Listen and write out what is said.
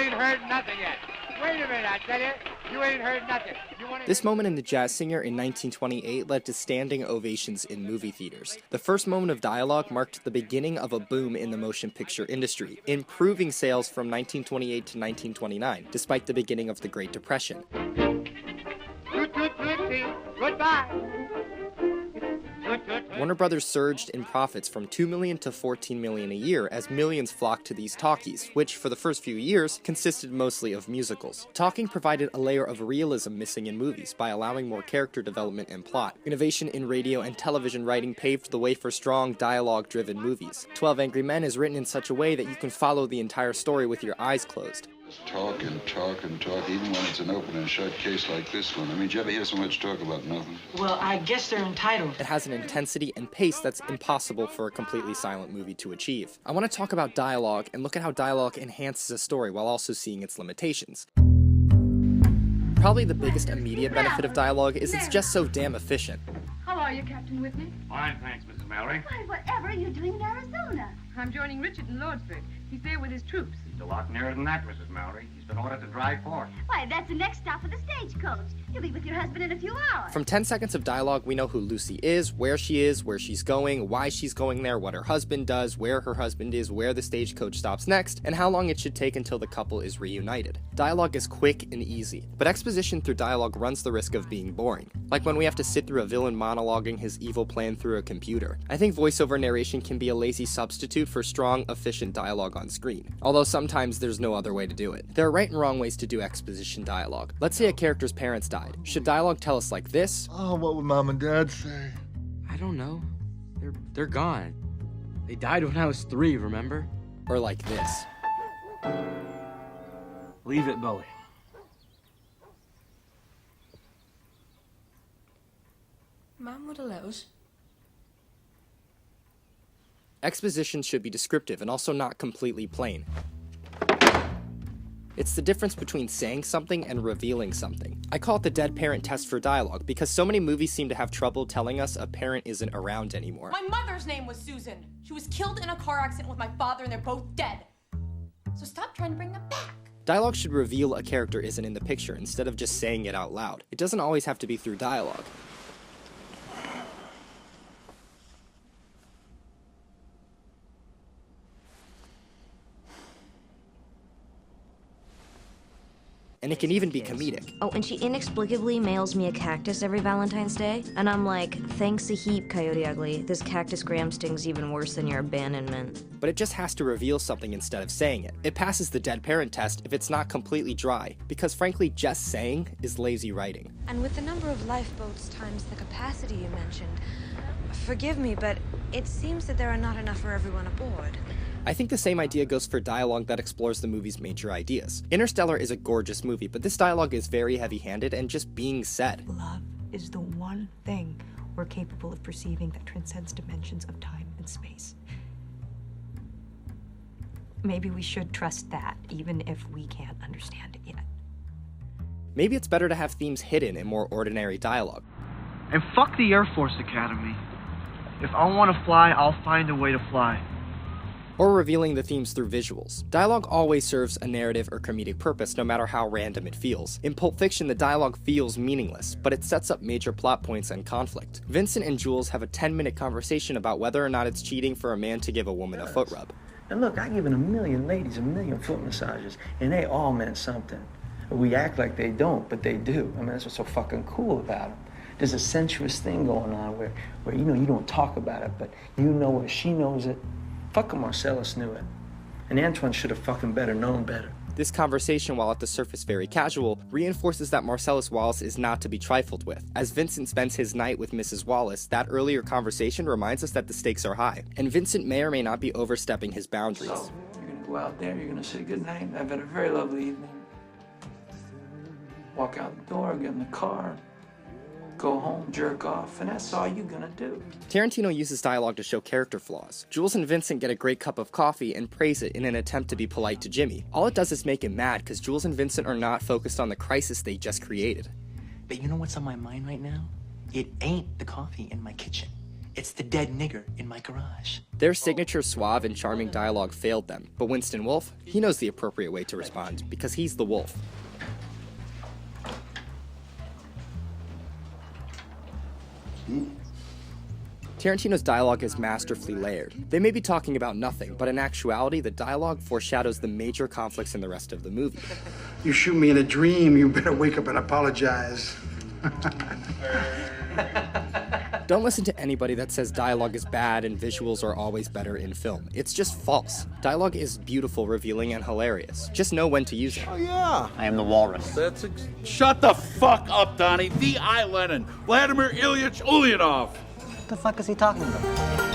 ain't heard nothing yet. Wait a minute, I tell you. You ain't heard nothing. This moment in The Jazz Singer in 1928 led to standing ovations in movie theaters. The first moment of dialogue marked the beginning of a boom in the motion picture industry, improving sales from 1928 to 1929, despite the beginning of the Great Depression. Goodbye. Warner Brothers surged in profits from $2 million to $14 million a year as millions flocked to these talkies, which, for the first few years, consisted mostly of musicals. Talking provided a layer of realism missing in movies by allowing more character development and plot. Innovation in radio and television writing paved the way for strong, dialogue-driven movies. 12 Angry Men is written in such a way that you can follow the entire story with your eyes closed. Talk and talk and talk, even when it's an open and shut case like this one. I mean, did you ever hear so much talk about nothing? Well, I guess they're entitled. It has an intensity and pace that's impossible for a completely silent movie to achieve. I want to talk about dialogue and look at how dialogue enhances a story while also seeing its limitations. Probably the biggest immediate benefit of dialogue is it's just so damn efficient. How are you, Captain Whitney? Fine, thanks, Mrs. Mallory. Why, whatever are you doing in Arizona? I'm joining Richard in Lordsburg. He's there with his troops. He's a lot nearer than that, Mrs. Mallory. He's been ordered to drive forth. Why, that's the next stop of the stagecoach. You'll be with your husband in a few hours. From 10 seconds of dialogue, we know who Lucy is, where she's going, why she's going there, what her husband does, where her husband is, where the stagecoach stops next, and how long it should take until the couple is reunited. Dialogue is quick and easy, but exposition through dialogue runs the risk of being boring. Like when we have to sit through a villain monologuing his evil plan through a computer. I think voiceover narration can be a lazy substitute for strong, efficient dialogue on screen, although sometimes there's no other way to do it. There are right and wrong ways to do exposition dialogue. Let's say a character's parents died. Should dialogue tell us like this? Oh, what would Mom and Dad say? I don't know. They're gone. They died when I was 3, remember? Or like this? Leave it, Billy. Mom would allow us. Exposition should be descriptive and also not completely plain. It's the difference between saying something and revealing something. I call it the dead parent test for dialogue because so many movies seem to have trouble telling us a parent isn't around anymore. My mother's name was Susan. She was killed in a car accident with my father and they're both dead. So stop trying to bring them back. Dialogue should reveal a character isn't in the picture instead of just saying it out loud. It doesn't always have to be through dialogue. And it can even be comedic. Oh, and she inexplicably mails me a cactus every Valentine's Day. And I'm like, thanks a heap, Coyote Ugly. This cactus gram stings even worse than your abandonment. But it just has to reveal something instead of saying it. It passes the dead parent test if it's not completely dry, because frankly, just saying is lazy writing. And with the number of lifeboats times the capacity you mentioned, forgive me, but it seems that there are not enough for everyone aboard. I think the same idea goes for dialogue that explores the movie's major ideas. Interstellar is a gorgeous movie, but this dialogue is very heavy-handed and just being said. Love is the one thing we're capable of perceiving that transcends dimensions of time and space. Maybe we should trust that, even if we can't understand it yet. Maybe it's better to have themes hidden in more ordinary dialogue. And fuck the Air Force Academy. If I want to fly, I'll find a way to fly. Or revealing the themes through visuals. Dialogue always serves a narrative or comedic purpose, no matter how random it feels. In Pulp Fiction, the dialogue feels meaningless, but it sets up major plot points and conflict. Vincent and Jules have a 10-minute conversation about whether or not it's cheating for a man to give a woman a foot rub. And look, I've given 1 million ladies 1 million foot massages, and they all meant something. We act like they don't, but they do. I mean, that's what's so fucking cool about them. There's a sensuous thing going on where you know, you don't talk about it, but you know it, she knows it. Fucking Marcellus knew it. And Antoine should have fucking known better. This conversation, while at the surface very casual, reinforces that Marcellus Wallace is not to be trifled with. As Vincent spends his night with Mrs. Wallace, that earlier conversation reminds us that the stakes are high. And Vincent may or may not be overstepping his boundaries. So, you're gonna go out there, you're gonna say goodnight, I've had a very lovely evening. Walk out the door, get in the car, go home, jerk off, and that's all you're gonna do. Tarantino uses dialogue to show character flaws. Jules and Vincent get a great cup of coffee and praise it in an attempt to be polite to Jimmy. All it does is make him mad because Jules and Vincent are not focused on the crisis they just created. But you know what's on my mind right now? It ain't the coffee in my kitchen. It's the dead nigger in my garage. Their signature suave and charming dialogue failed them, but Winston Wolfe, he knows the appropriate way to respond, because he's the wolf. Tarantino's dialogue is masterfully layered. They may be talking about nothing, but in actuality, the dialogue foreshadows the major conflicts in the rest of the movie. You shoot me in a dream, you better wake up and apologize. Don't listen to anybody that says dialogue is bad and visuals are always better in film. It's just false. Dialogue is beautiful, revealing, and hilarious. Just know when to use it. Oh, yeah. I am the walrus. Shut the fuck up, Donnie. V.I. Lenin. Vladimir Ilyich Ulyanov. What the fuck is he talking about?